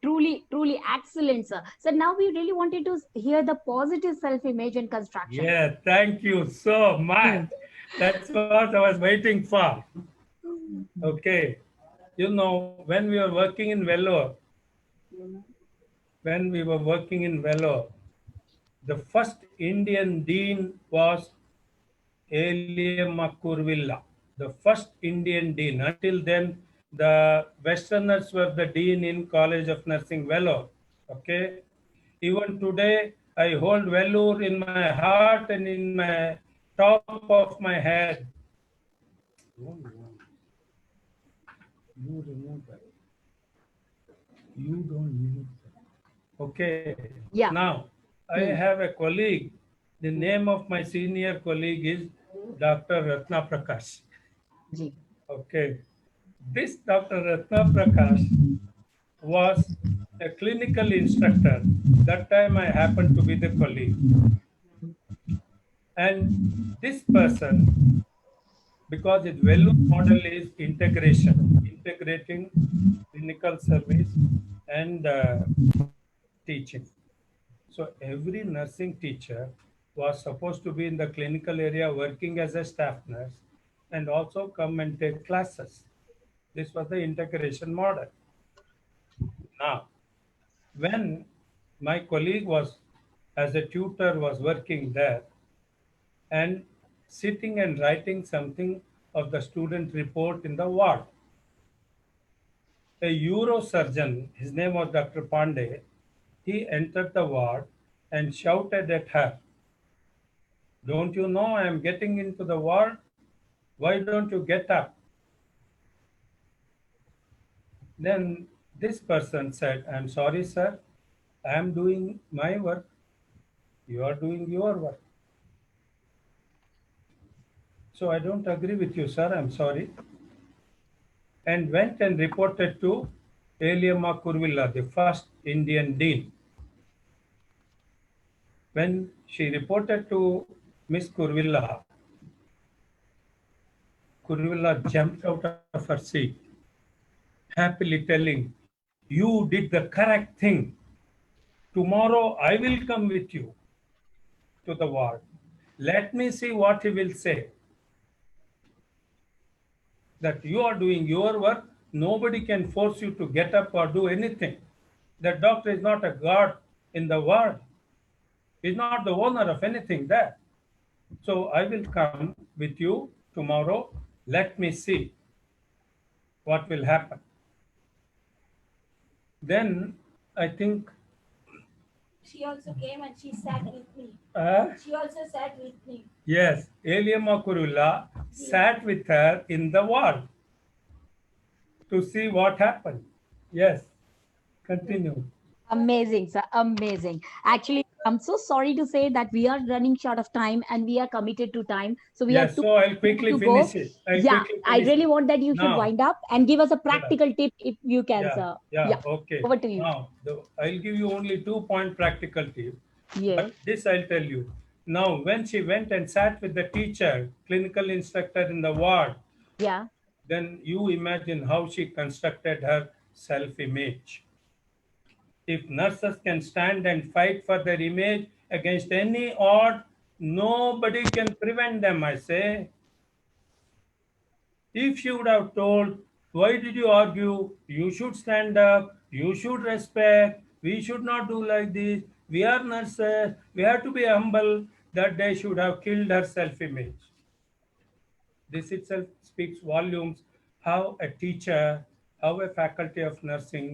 Truly, truly excellent, sir. So now we really wanted to hear the positive self-image and construction. Yeah, thank you so much. That's what I was waiting for. Okay. You know, when we were working in Vellore, the first Indian dean was Eliamma Kurvilla, the first Indian dean. Until then, the Westerners were the dean in College of Nursing, Vellore. Okay. Even today, I hold Vellore in my heart and in my top of my head. You remove that. You don't remove that. Okay. Yeah. Now, I have a colleague. The name of my senior colleague is Dr. Ratna Prakash. Ji. Okay. This Dr. Ratna Prakash was a clinical instructor. That time I happened to be the colleague. And this person, because its value model is integration, integrating clinical service and teaching. So every nursing teacher was supposed to be in the clinical area working as a staff nurse and also come and take classes. This was the integration model. Now, when my colleague was, as a tutor, was working there and sitting and writing something of the student report in the ward, a neurosurgeon, his name was Dr. Pandey, he entered the ward and shouted at her, "Don't you know I am getting into the ward? Why don't you get up?" Then this person said, "I'm sorry, sir. I am doing my work. You are doing your work. So I don't agree with you, sir. I'm sorry." And went and reported to Eliamma Kurvilla, the first Indian dean. When she reported to Miss Kurvilla, Kurvilla jumped out of her seat, happily telling, "You did the correct thing. Tomorrow I will come with you to the ward. Let me see what he will say. That you are doing your work. Nobody can force you to get up or do anything. The doctor is not a god in the ward. He's not the owner of anything there. So I will come with you tomorrow. Let me see what will happen." Then I think She also came and she sat with me. She also sat with me. yes, Eliamma Kurvilla sat with her in the ward to see what happened. Yes, continue. Amazing, sir. Amazing. Actually, I'm so sorry to say that we are running short of time and we are committed to time. So we Yes, have to, so I'll quickly to finish go. it. I really want that you should Now, wind up and give us a practical tip if you can, sir. Yeah, okay. Over to you. Now, I'll give you only 2-point practical tip. Yes. But this I'll tell you. Now, when she went and sat with the teacher, clinical instructor in the ward, Yeah. then you imagine how she constructed her self-image. If nurses can stand and fight for their image against any odds, nobody can prevent them, I say. If you would have told, "Why did you argue? You should stand up, you should respect, we should not do like this, we are nurses, we have to be humble," that day should have killed her self-image. This itself speaks volumes how a teacher, how a faculty of nursing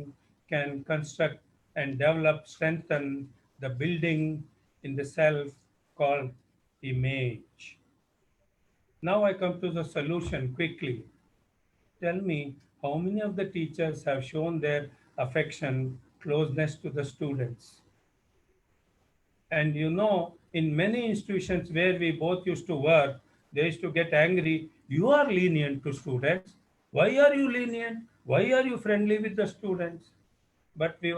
can construct and develop, strengthen the building in the self called image. Now I come to the solution quickly. Tell me, how many of the teachers have shown their affection, closeness to the students? And you know, in many institutions where we both used to work, they used to get angry. "You are lenient to students. Why are you lenient? Why are you friendly with the students? But she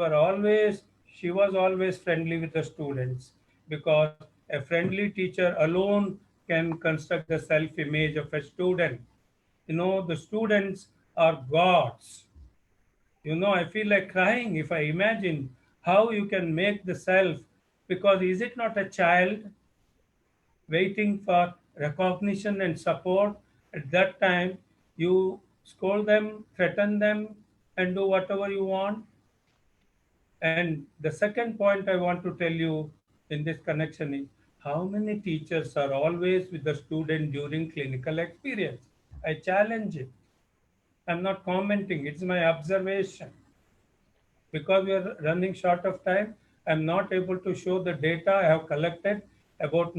was always friendly with the students, because a friendly teacher alone can construct the self-image of a student. The students are gods. I feel like crying if I imagine how you can make the self, because is it not a child waiting for recognition and support? At that time, you scold them, threaten them, and do whatever you want. And the second point I want to tell you in this connection is, how many teachers are always with the student during clinical experience? I challenge it. I'm not commenting, it's my observation. Because we are running short of time, I'm not able to show the data I have collected about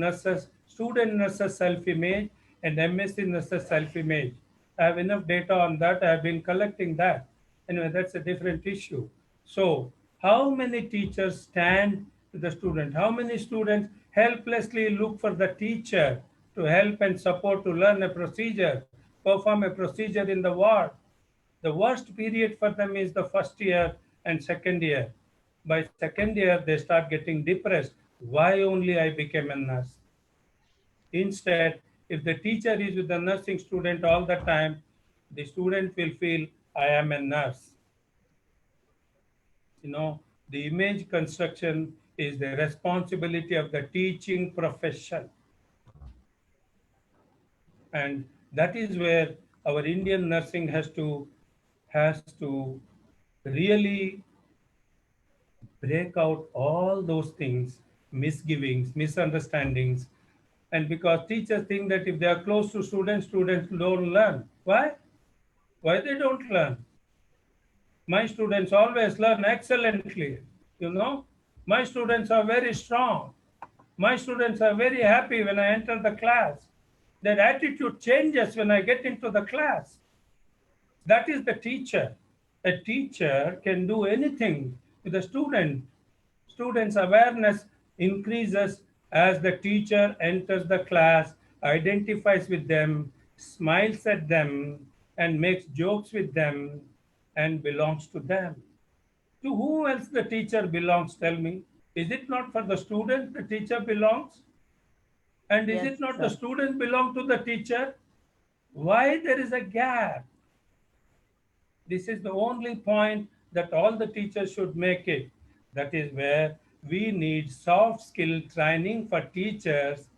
student nurses self-image and MSc nurses self-image. I have enough data on that. I have been collecting that. Anyway, that's a different issue. So, how many teachers stand to the student? How many students helplessly look for the teacher to help and support to learn a procedure, perform a procedure in the ward? The worst period for them is the first year and second year. By second year, they start getting depressed. Why only I became a nurse? Instead, if the teacher is with the nursing student all the time, the student will feel, I am a nurse. The image construction is the responsibility of the teaching profession. And that is where our Indian nursing has to really break out all those things, misgivings, misunderstandings. And because teachers think that if they are close to students, students don't learn. Why? Why they don't learn? My students always learn excellently. My students are very strong. My students are very happy when I enter the class. Their attitude changes when I get into the class. That is the teacher. A teacher can do anything with the student. Students' awareness increases as the teacher enters the class, identifies with them, smiles at them, and makes jokes with them, and belongs to them. To whom else the teacher belongs, tell me? Is it not for the student the teacher belongs? And is Yes, it not sir. the student belong to the teacher? Why there is a gap? This is the only point that all the teachers should make it. That is where we need soft skill training for teachers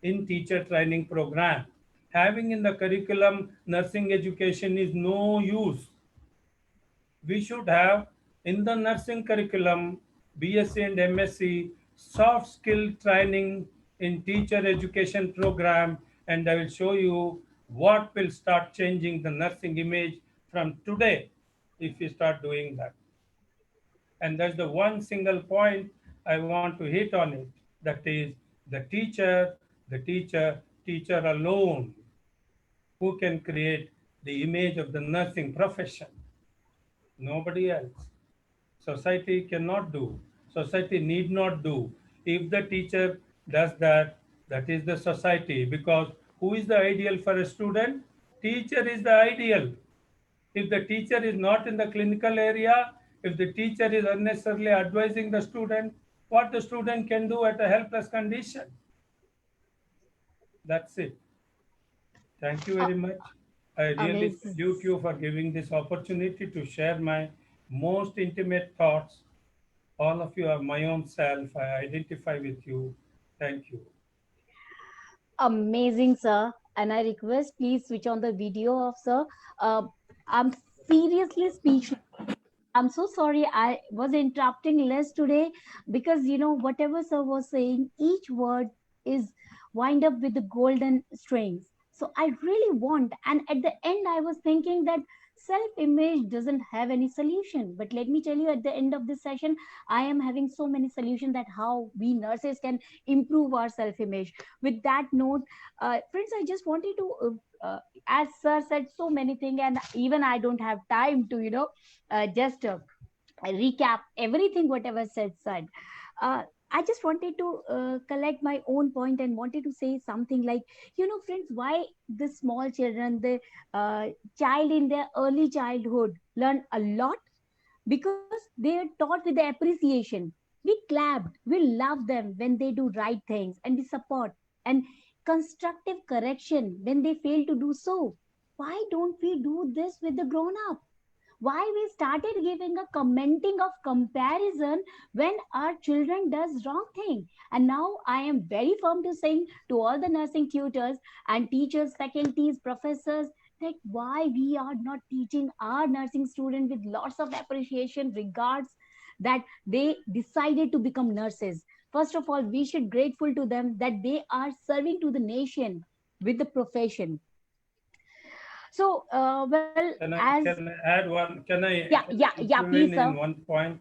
in teacher training program. Having in the curriculum nursing education is no use. We should have in the nursing curriculum, BSc and MSc, soft skill training in teacher education program, and I will show you what will start changing the nursing image from today if we start doing that. And that's the one single point I want to hit on it. That is the teacher alone who can create the image of the nursing profession. Nobody else. Society cannot do. Society need not do. If the teacher does that, that is the society. Because who is the ideal for a student? Teacher is the ideal. If the teacher is not in the clinical area, if the teacher is unnecessarily advising the student, what the student can do at a helpless condition. That's it. Thank you very much. I really Amazing. salute you for giving this opportunity to share my most intimate thoughts. All of you are my own self. I identify with you. Thank you. Amazing, sir. And I request please switch on the video of sir. I'm seriously speechless. I'm so sorry I was interrupting less today, because whatever sir was saying, each word is wind up with the golden strings. So I really want, and at the end I was thinking that self-image doesn't have any solution. But let me tell you, at the end of this session, I am having so many solutions that how we nurses can improve our self-image. With that note, friends, I just wanted to as sir said so many things, and even I don't have time to just recap everything whatever said. I just wanted to collect my own point and wanted to say something like, friends, why the small children, the child in their early childhood learn a lot? Because they are taught with the appreciation. We clapped, we love them when they do right things, and we support and constructive correction when they fail to do so. Why don't we do this with the grown up? Why we started giving a commenting of comparison when our children does wrong thing? And now I am very firm to saying to all the nursing tutors and teachers, faculties, professors, that why we are not teaching our nursing student with lots of appreciation, regards, that they decided to become nurses. First of all, we should grateful to them that they are serving to the nation with the profession. So, well, can as I add one? Can I? Yeah, please, sir. In one point.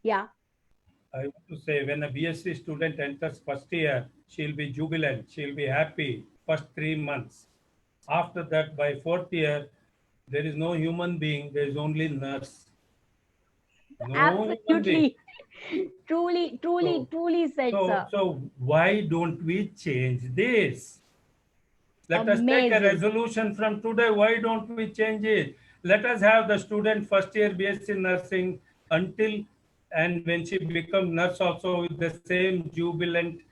Yeah. I want to say, when a BSc student enters first year, she'll be jubilant, she'll be happy first 3 months. After that, by fourth year, there is no human being, there is only nurse. No Absolutely. Truly said, sir. So why don't we change this? Let us take a resolution from today. Why don't we change it? Let us have the student first year BSc nursing until and when she becomes nurse also with the same jubilant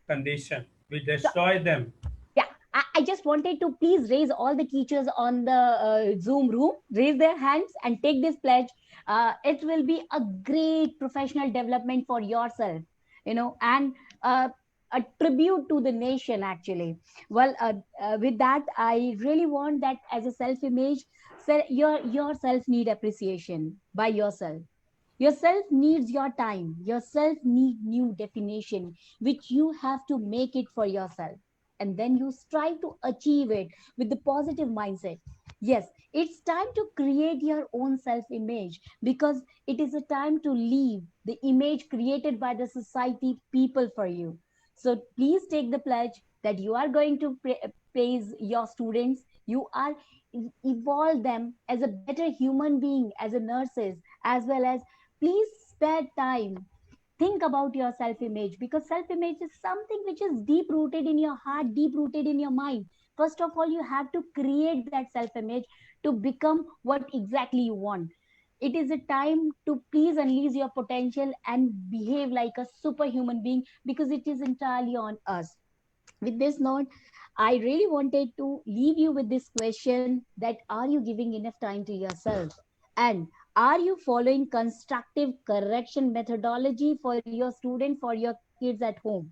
condition. We destroy them. Yeah, I just wanted to please raise all the teachers on the Zoom room, raise their hands and take this pledge. It will be a great professional development for yourself, and a tribute to the nation, actually. Well, with that, I really want that as a self-image, yourself need appreciation by yourself. Yourself needs your time. Yourself need new definition, which you have to make it for yourself. And then you strive to achieve it with the positive mindset. Yes, it's time to create your own self-image, because it is a time to leave the image created by the society people for you. So please take the pledge that you are going to praise your students. You are evolve them as a better human being, as a nurses, as well as please spare time. Think about your self-image, because self-image is something which is deep rooted in your heart, deep rooted in your mind. First of all, you have to create that self-image to become what exactly you want. It is a time to please unleash your potential and behave like a superhuman being, because it is entirely on us. With this note, I really wanted to leave you with this question, that are you giving enough time to yourself? And are you following constructive correction methodology for your student, for your kids at home?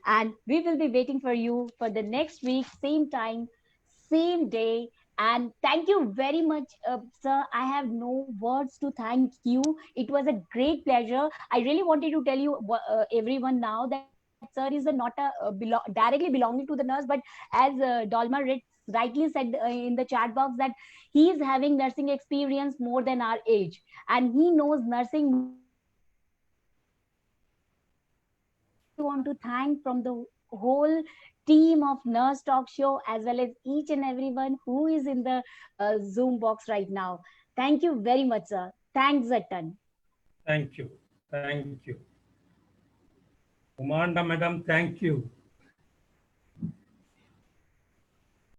And we will be waiting for you for the next week, same time, same day. And thank you very much, sir. I have no words to thank you. It was a great pleasure. I really wanted to tell you, everyone now, that sir is not directly belonging to the nurse, but as Dolma rightly said in the chat box, that he is having nursing experience more than our age, and he knows nursing more than our age. I want to thank from the whole team of Nurse Talk Show, as well as each and everyone who is in the Zoom box right now. Thank you very much, sir. Thanks a ton. Thank you. Thank you. Umanda madam, thank you.